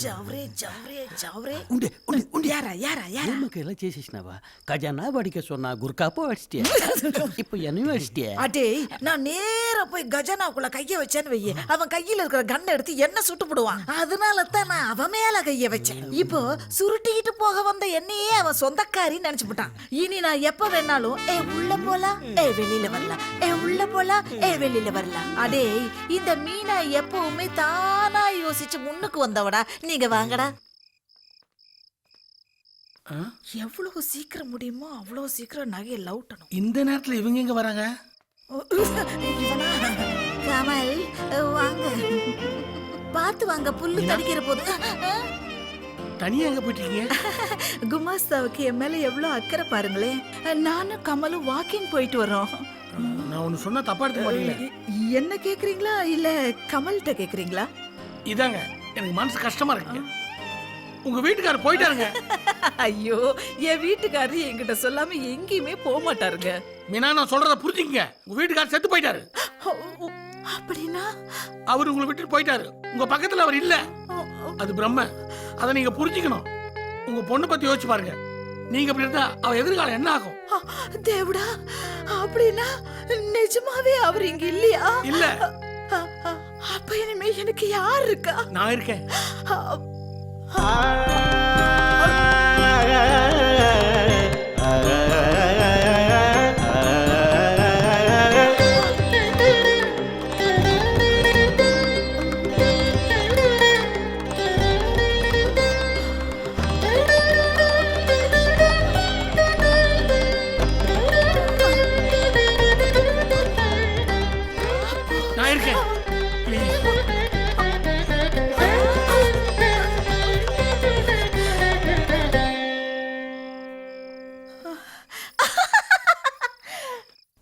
జవరే జవరే జవరే ఉండే ఉండే ఉండే యారా యారా యారా நமக்கு எல்லாம் చేసేసినావా ఖజానా படிக்க சொன்னா குர்காப்போ அடிச்சிட்டியா இப்போ யூனிவர்சிட்டியா அடே நான் நேரா போய் கஜானாவுக்குள்ள கைய வச்சேன்னு வையே அவன் கையில இருக்கிற கண்ணை எடுத்து என்ன சுட்டு போடுவான். அதனால தான் நான் அவன் மேல கைய வச்சேன். இப்போ சுருட்டிக்கிட்டு போக வந்த என்னையே அவன் சொந்தக்காரி நினைச்சு போட்டான். இனி நான் எப்ப வேணாலும் உள்ள போலாம் வெளியில வரலாம், உள்ள போலாம் வெளியில வரலாம். அடே இந்த மீனா எப்பவுமே தானா யோசிச்சு முன்னுக்கு வந்தவடா. நீங்க வாங்கடா. எவ்வளவு சீக்கிரம் முடியுமோ அவ்வளவு சீக்கிரம் நகையை லவுட்டணும். இந்த நேரத்துல இவங்க எங்க வராங்க? இவனா? கமல் வாங்க, பார்த்து வாங்க, புல்லு தடிக்கிற போது. தனியா எங்க போயிட்டீங்க? குமாஸ்தாவுக்கு என் மேல எவ்வளவு அக்கறை பாருங்களேன். நானும் கமலும் வாக்கிங் போயிட்டு வரோம். நான் ஒண்ணு சொன்னா தப்பா எடுத்து மாட்டீங்களே. என்ன கேக்குறீங்களா இல்ல கமல்கிட்ட கேக்குறீங்களா? இதாங்க எனக்கு மனசு கஷ்டமா இருக்கு. உங்க வீட்டுக்காரர் போயிட்டாருங்க. ஐயோ, என் வீட்டுக்காரரு என்கிட்ட சொல்லாம எங்கேயுமே போக மாட்டாருங்க. மீனா, நான் சொல்றத புரிஞ்சுக்கங்க. உங்க வீட்டுக்காரர் செத்து போயிட்டாரு. அப்படின்னா அவர் உங்களை விட்டுட்டு போயிட்டாரு. உங்க பக்கத்துல அவர் இல்ல. அது பிரம்ம. அதை நீங்க புரிஞ்சுக்கணும். உங்க பொண்ணு பத்தி யோசிச்சு பாருங்க. நீங்க அப்படி இருந்தா அவ எதிர்காலம் என்ன ஆகும்? தேவடா, அப்படின்னா நிஜமாவே அவர் இங்க இல்லையா? இல்ல. அப்ப இனிமே எனக்கு யார் இருக்கா? நான் இருக்கேன்.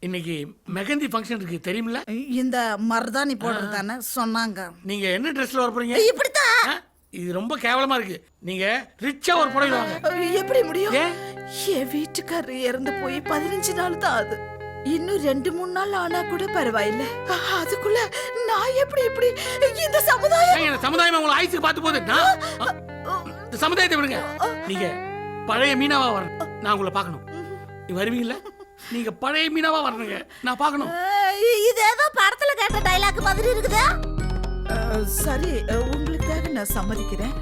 இன்னைக்கு மெஹந்தி ஃபங்க்ஷன் இருக்கு, தெரியுமில்ல? இந்த மர்தானி போடுறதானே சொன்னாங்க. நீங்க என்ன ட்ரெஸ்ல வர போறீங்க? இப்படித்தான். இது ரொம்ப கேவலமா இருக்கு. நீங்க ரிச்சா ஒரு புடவை வாங்க. எப்படி முடியும்? என் வீட்டுக்காரர் இறந்து போய் 15 நாள் தான் ஆகுது. இன்னும் 2-3 நாள் ஆனா கூட பரவாயில்ல. அதுக்குள்ள நான் எப்படி இப்படி இந்த சமுதாயம் உங்களை ஆயுசுக்கு பார்த்து போகுது. இந்த சமுதாயத்தை விடுங்க. நீங்க பழைய மீனாவா வரணும். நான் உங்களை பார்க்கணும். நீ வருவீங்கல்ல? நீங்க பழைய மீனாவா வரணுங்க. நான் பார்க்கணும். இது ஏதோ படத்துல கேட்ட டயலாக் மாதிரி இருக்குதா? சரி, உங்களுக்காக நான் சம்மதிக்கிறேன்.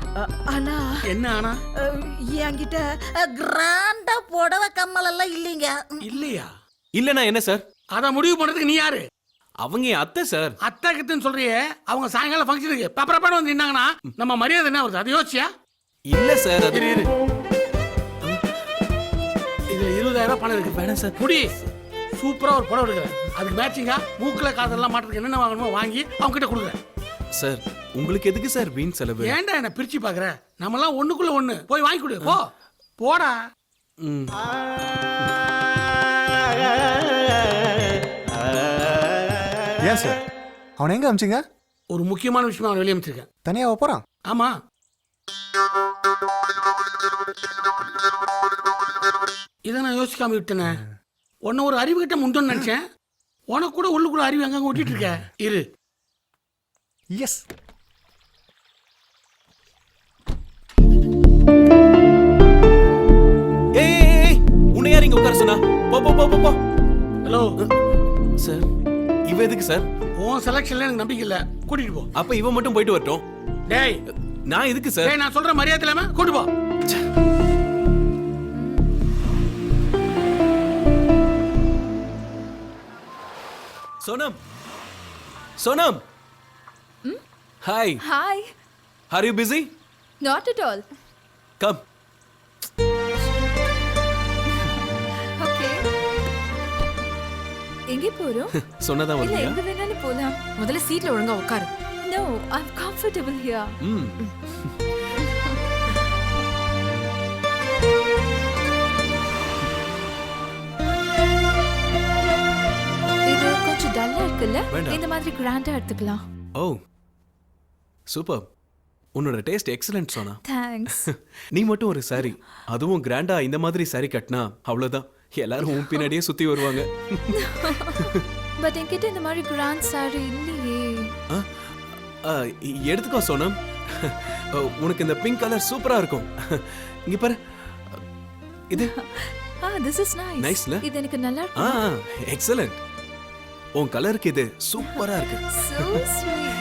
ஆனா என்ன ஆனா? என்கிட்ட கிராண்டா புடவை கம்மல் எல்லாம் இல்லைங்க. இல்லையா? இல்லனா என்ன சார்? அத முடிவு பண்றதுக்கு நீ யாரு? அவங்க என் அத்தை சார். அத்தை கிட்டன்னு சொல்றியே. அவங்க சாயங்காலம் ஃபங்க்ஷனுக்கு பப்பரப்பான வந்து நின்னாங்கன்னா நம்ம மரியாதை என்ன வருது? அது யோசிச்சியா? இல்ல சார், அது இரு. இதுல 20,000 பணம் இருக்கு. வேணாம் சார். முடி சூப்பரா ஒரு புடவை எடுக்கிறேன். அதுக்கு மேட்சிங்கா மூக்குல காதெல்லாம் மாட்டுறதுக்கு என்னென்ன வாங்கணுமோ வாங்கி அவங்க கிட்ட கொடுக்குறேன். சார், உங்களுக்கு எதுக்கு சார் வீண் செலவு? ஏன்டா என்ன பிரிச்சு பாக்குற? நம்ம எல்லாம் ஒண்ணுக்குள்ள ஒண்ணு. போய் வாங்கி கொடு. போ போடா. ஏன் சார் அவனை எங்க அமிச்சிங்க? ஒரு முக்கியமான விஷயமா அவன் வெளியே அமிச்சிருக்கேன். தனியாக போறான்? ஆமா. இதை நான் யோசிக்காம விட்டேனே. உன்ன ஒரு அறிவு கிட்ட முந்தோன்னு நினைச்சேன். உனக்கு கூட உள்ளுக்குள்ள அறிவு அங்க ஓட்டிட்டு இருக்க. இரு. எஸ். ஏய், உன்னை யார் இங்க உட்கார சொன்னா? போ போ போ போ. ஹலோ சார், இவ எதுக்கு சார்? உன் செலக்ஷன்ல எனக்கு நம்பிக்கை இல்ல. கூட்டிட்டு போ. அப்ப இவ மட்டும் போயிட்டு வரட்டும். டேய், நான் எதுக்கு சார்? டேய், நான் சொல்ற மரியாதை இல்லாம கூட்டி போ. Sonam. Sonam. Hi. Hi. Are you busy? Not at all. Come. Okay. எங்கே போறோம்? சொன்னதா இல்ல, வரலையா? எங்க வேணாலும் போலாம். முதல்ல சீட்ல ஒழுங்கா உட்காரு. No, I'm comfortable here. இது கொஞ்சம் டல்லா இருக்குல்ல? வேண்டாம். இந்த மாதிரி கிராண்டா எடுத்துக்கலாம். ஓ, சூப்பர். உன்னோட டேஸ்ட் எக்ஸலென்ட் சோனா. தேங்க்ஸ். நீ மட்டும் ஒரு சாரி, அதுவும் கிராண்டா இந்த மாதிரி சாரி கட்டினா அவ்வளவுதான், எல்லாரும் உன் பின்னாடியே சுத்தி வருவாங்க. பட் என்கிட்ட இந்த மாதிரி கிராண்ட் சாரி இல்லையே. எடுத்துக்கோ சோனம். உனக்கு இந்த பிங்க் கலர் சூப்பரா இருக்கும். இங்க பாரு. இது This is nice. Nice-ல? இது எனக்கு நல்லா இருக்கு. எக்ஸலென்ட். உன் கலருக்கு இது சூப்பரா இருக்கு. So sweet.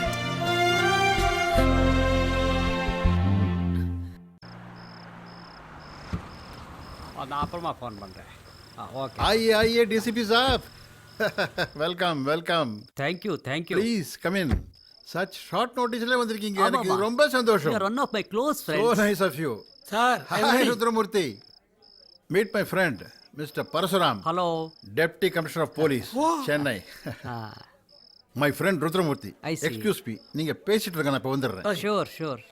நான் அப்புறமா ஃபோன் பண்றேன். ஓகே. आइए आइए डीसीपी साहब welcome welcome thank you thank you. Please come in such short நோட்டீஸ்ல வந்திருக்கீங்க எனக்கு ஆமாமா. ரொம்ப சந்தோஷம் one of my close so friends. nice of you sir hi Rudramurthy meet my friend Mr. Parasuram hello. deputy commissioner of police chennai my friend Rudramurthy I see. excuse me நீங்க பேசிட்டு இருங்க நான் இப்ப வந்துடுறேன் ஷூர் ஷூர்.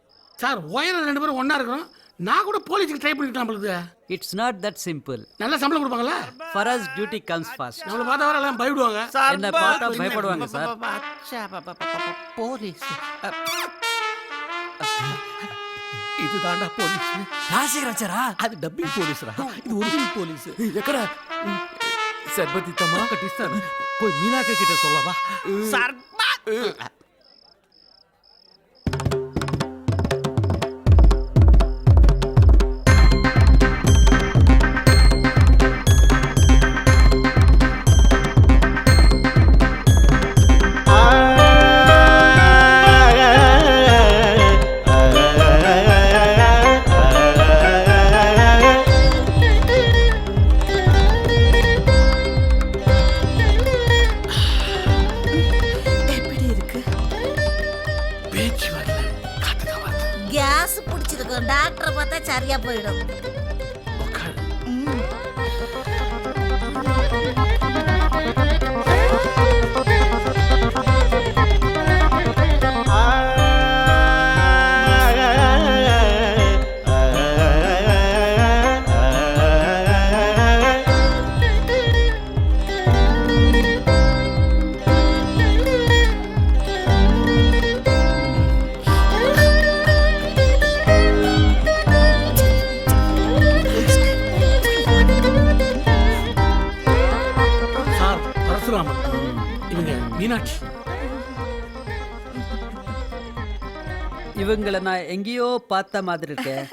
சார் ஒயர் 2 பேரும் ஒண்ணா இருக்கிறோம். நான் கூட போலீஸ்க்கு ட்ரை பண்ணிக்கலாம் உங்களுக்கு. It's not that simple. நல்ல சம்பளம் கொடுப்பாங்களா? For us duty comes first. நம்மள பார்த்தா வர எல்லாம் பயப்படுவாங்க. என்ன பார்த்தா பயப்படுவாங்க சார். போலீஸ் இது தாண்டா போலீஸ். ராசிகராச்சரா. அது டப்பிங் போலீஸ்ரா. இது ஒரிஜினல் போலீஸ். எக்கடா சர்பத்தி தமா கட்டிஸ்தான். போய் மீனாக்க கிட்ட சொல்லவா? சர்பத். எப்படி இருக்கு? பேச்சு வரல. காத்துதான் வருது. கேஸ் பிடிச்சிருக்கும். டாக்டரை பார்த்தா சரியா போயிடும். உட்காரு. சார் பரசுராமன். இவங்க மீனாட்சி. இவங்கள நான் எங்கேயோ பார்த்த மாதிரி இருக்கேன்.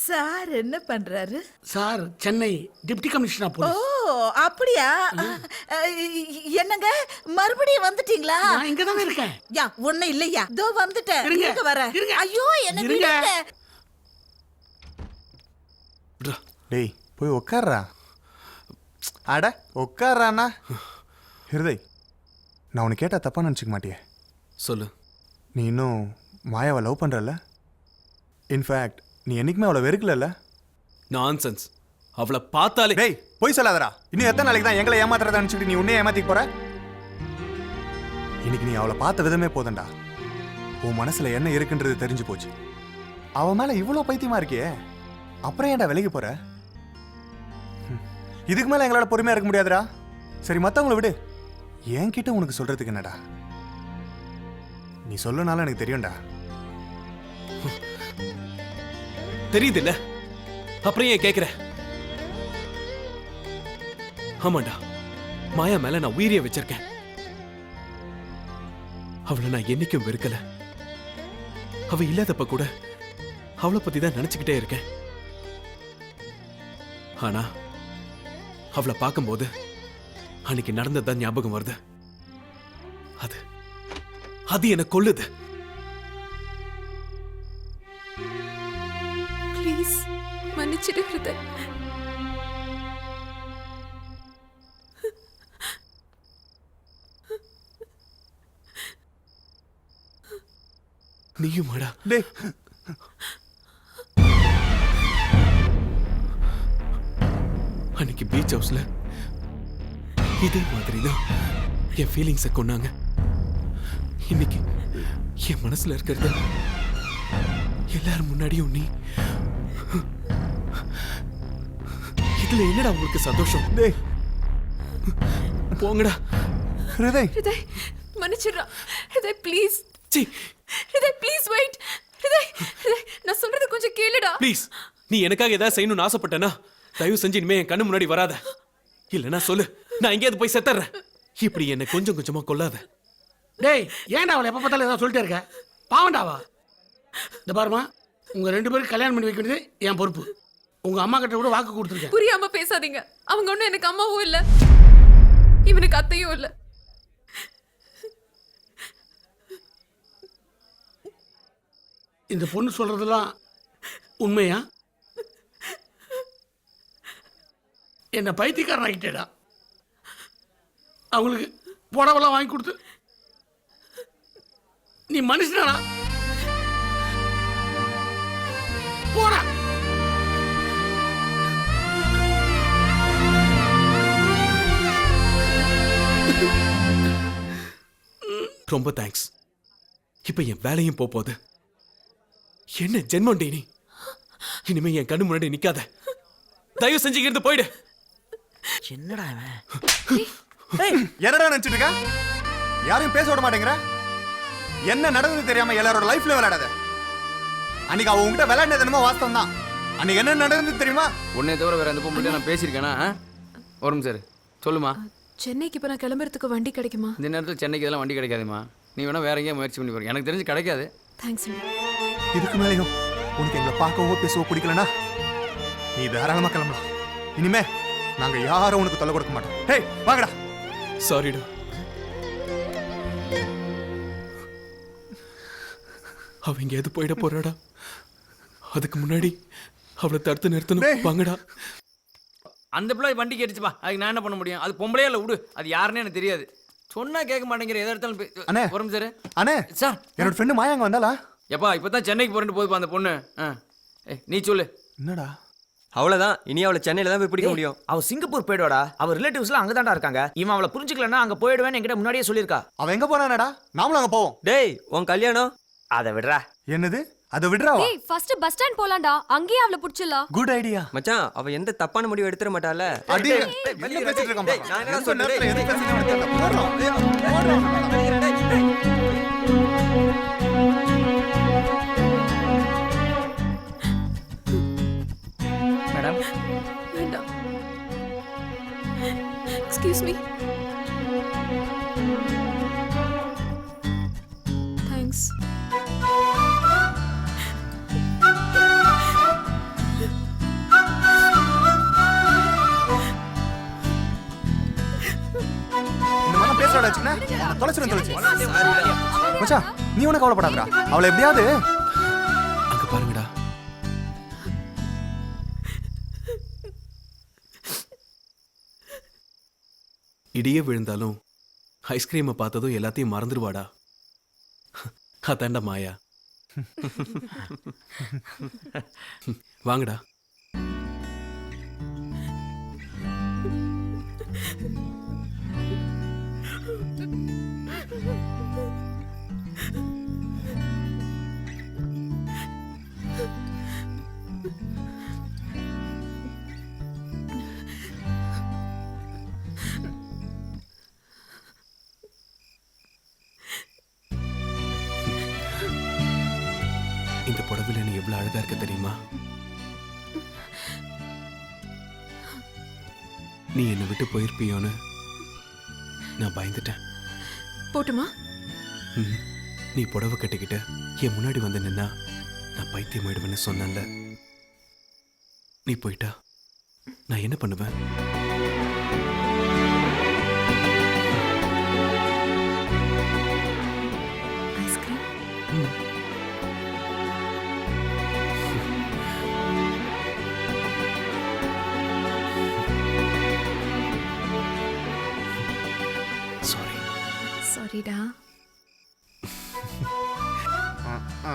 சார் என்ன பண்றாரு? சார் சென்னை டிப்டி கமிஷனர் ஓ போலீஸ். அப்படியா? என்னங்க மறுபடியும் வந்துட்டீங்களா? நான் இங்க தானே இருக்கேன். யா ஒண்ணு இல்லையா? இதோ வந்துட்டேன். இருங்க. இருங்க வர. இருங்க. ஐயோ என்ன இருங்க. விடுங்க. டேய் போய் உட்கார்றா. அட உட்கார்றானா. ஹிருதய், நான் உனக்கு கேட்டா தப்பா நினச்சிக்க மாட்டியே? சொல்லு. நீ இன்னும் மாயாவை லவ் பண்றல? இன்ஃபேக்ட் நீ என்னைக்குமே அவளை வெறுக்கலல்ல? நான்சென்ஸ். அவளை பார்த்தாலே டேய் போய் சொல்லாதடா. இன்னும் எத்தனை நாளைக்கு தான் எங்களை ஏமாத்துறதா நினச்சிட்டு நீ உன்னையே ஏமாத்திக்க போற? இன்னைக்கு நீ அவளை பார்த்த விதமே போதண்டா. உன் மனசுல என்ன இருக்குன்றது தெரிஞ்சு போச்சு. அவன் மேல இவ்வளோ பைத்தியமா இருக்கியே, அப்புறம் ஏன்டா விலகி போற? இதுக்கு மேல எங்களால பொறுமையா இருக்க முடியாதுடா. சரி மத்தவங்கள விடு. என்கிட்ட உனக்கு சொல்றதுக்கு என்னடா? நீ சொல்லனால எனக்கு தெரியும்டா. தெரியுது இல்ல? அப்புறம் ஏன் கேக்குற? ஆமாண்டா, மாயா மேல நான் உயிரிய வச்சிருக்கேன். அவளை நான் என்னைக்கும் வெறுக்கல. அவ இல்லாதப்ப கூட அவளை பத்தி தான் நினைச்சுக்கிட்டே இருக்கேன். ஆனா அவளை பார்க்கும்போது அன்னைக்கு நடந்ததுதான் ஞாபகம் வருது. அது அது என்ன கொல்லுது. ப்ளீஸ் மன்னிச்சிடு ஹிருதய். நீயும் மாடா. டேய் அன்னைக்கு பீச் ஹவுஸ்ல இதே மாதிரி தான் என் ஃபீலிங்ஸை கொண்டாங்க. இன்னைக்கு என் மனசுல இருக்கிறது எல்லாரும் முன்னாடியும் நீ. இதுல என்னடா உங்களுக்கு சந்தோஷம்? டேய் போங்கடா. ஹிருதய் ஹிருதய் மன்னிச்சிடுறா. ஹிருதய் ப்ளீஸ். சீ ஹிருதய் ப்ளீஸ் வெயிட். ஹிருதய் ஹிருதய் நான் சொல்றது கொஞ்சம் கேளுடா. ப்ளீஸ், நீ எனக்காக ஏதாவது செய்யணும்னு ஆசைப்பட்டேனா தயவு செஞ்சு இனிமே என் கண்ணு முன்னாடி வராத. இல்லைன்னா சொல்லு, நான் எங்கேயாவது போய் செத்துறேன். இப்படி என்னை கொஞ்சம் கொஞ்சமா கொல்லாத. டேய் ஏன்டா அவளை எப்ப பார்த்தாலும் ஏதாவது சொல்லிட்டே இருக்க? பாவண்டாவா? இந்த பாருமா, உங்க 2 பேரும் கல்யாணம் பண்ணி வைக்க வேண்டியது என் பொறுப்பு. உங்க அம்மா கிட்ட கூட வாக்கு கொடுத்துருக்கேன். புரியாம பேசாதீங்க. அவங்க ஒண்ணும் எனக்கு அம்மாவும் இல்ல, இவனுக்கு அத்தையும் இல்ல. இந்த பொண்ணு சொல்றதெல்லாம் உண்மையா? என்ன பைத்தியக்காரன் ஆகிட்டேடா. அவங்களுக்கு புடவெல்லாம் வாங்கி கொடுத்து நீ மனுஷனாடா? போடா. ரொம்ப தேங்க்ஸ். இப்ப என் வேலையும் போகுது. என்ன ஜென்மண்டி நீ? இனிமே என் கண்ணு முன்னாடி நிக்காத. தயவு செஞ்சு இங்க இருந்து போயிடு. என்னடா இவன்? என்னடா நினைச்சிட்டு இருக்க? யாரையும் பேச விட மாட்டேங்கிற? என்ன நடந்தது தெரியாம எல்லாரோட லைஃப்ல விளையாடாத. அன்னைக்கு அவ உங்ககிட்ட விளையாடுனது என்னமோ வாஸ்தவம் தான். அன்னைக்கு என்ன நடந்தது தெரியுமா? உன்னை தவிர வேற எந்த பொம்பளை நான் பேசியிருக்கேனா? ஒரு நிமிஷம் சொல்லுமா. சென்னைக்கு இப்ப நான் கிளம்புறதுக்கு வண்டி கிடைக்குமா? இந்த நேரத்தில் சென்னைக்கு இதெல்லாம் வண்டி கிடைக்காதுமா. நீ வேணா வேற எங்கேயும் முயற்சி பண்ணி பாருங்க. எனக்கு தெரிஞ்சு கிடைக்காது. தேங்க்ஸ். இதுக்கு மேலேயும் உனக்கு எங்களை பார்க்கவோ பேசவோ பிடிக்கலனா நீ தாராளமா கிளம்பலாம். இனிமே நாங்க யாரும் உனக்கு தொல்லை கொடுக்க மாட்டோம். ஹேய் வாங்கடா. சாரிடா. அவ எங்கேயாவது போயிட போறாடா. அதுக்கு முன்னாடி அவளை தடுத்து நிறுத்தணும். வாங்கடா. அந்த பிள்ளை வண்டி கேட்டுச்சுப்பா. அதுக்கு நான் என்ன பண்ண முடியும்? அது பொம்பளையா இல்லை, விடு. அது யாருன்னு எனக்கு தெரியாது. சொன்னா கேட்க மாட்டேங்கிற. எதை எடுத்தாலும் அண்ணே. ஒரு நிமிஷம் அண்ணே சார். என்னோட ஃப்ரெண்டு மாயா அங்க வந்தாளா? எப்பா இப்பதான் சென்னைக்கு போறேன்னு போதுப்பா அந்த பொண்ணு. நீ சொல்லு. என்னடா? அவ்வளவுதான். இனி அவளை சென்னையில தான் போய் பிடிக்க முடியும். அவ சிங்கப்பூர் போயிடுவாடா. அவ ரிலேட்டிவ்ஸ்லாம் அங்கதான்டா இருக்காங்க. இவன் அவளை புரிஞ்சுக்கலன்னா அங்க போயிடுவேன்னு என்கிட்ட முன்னாடியே சொல்லியிருக்கா. அவ எங்க போனானடா? நாமளும் அங்க போவோம். டேய் உன் கல்யாணம். அதை விடுறா. என்னது? அதை விடுறாவா? டேய் ஃபர்ஸ்ட் பஸ் ஸ்டாண்ட் போலாம்டா. அங்கேயே அவளை புடிச்சிடலாம். குட் ஐடியா மச்சான் அவ எந்த தப்பான முடிவு எடுத்துற மாட்டால. அடி என்ன பேசிட்டு இருக்கான் பாரு. நான் என்ன எந்த சொல்றேன்? நேரத்துல எது பேசிட்டு இருக்கா? மேடம் வேண்டாம். Excuse me. தேங்க்ஸ். இந்த மாதிரி பேசுறடா சின்ன. தொலைச்சிரும். மச்சான் நீ ஒன்னும் கவலைப்படாதடா. அவளை எப்படியாவது அங்க பாருங்கடா. இடியே விழுந்தாலும் ஐஸ்கிரீமை பார்த்ததும் எல்லாத்தையும் மறந்துடுவாடா. அதான்டா மாயா. வாங்கடா. இந்த புடவையில நீ எவ்வளவு அழகா இருக்க தெரியுமா? நீ என்னை விட்டு போயிருப்பியோன்னு நான் பயந்துட்டேன். போட்டுமா? நீ புடவை கட்டிக்கிட்டு என் முன்னாடி வந்து நின்னா நான் பைத்தியம் ஆயிடுவேன்னு சொன்னேன்ல. நீ போயிட்டா நான் என்ன பண்ணுவேன்? ஐஸ்கிரீம். சாரிடா. ஆ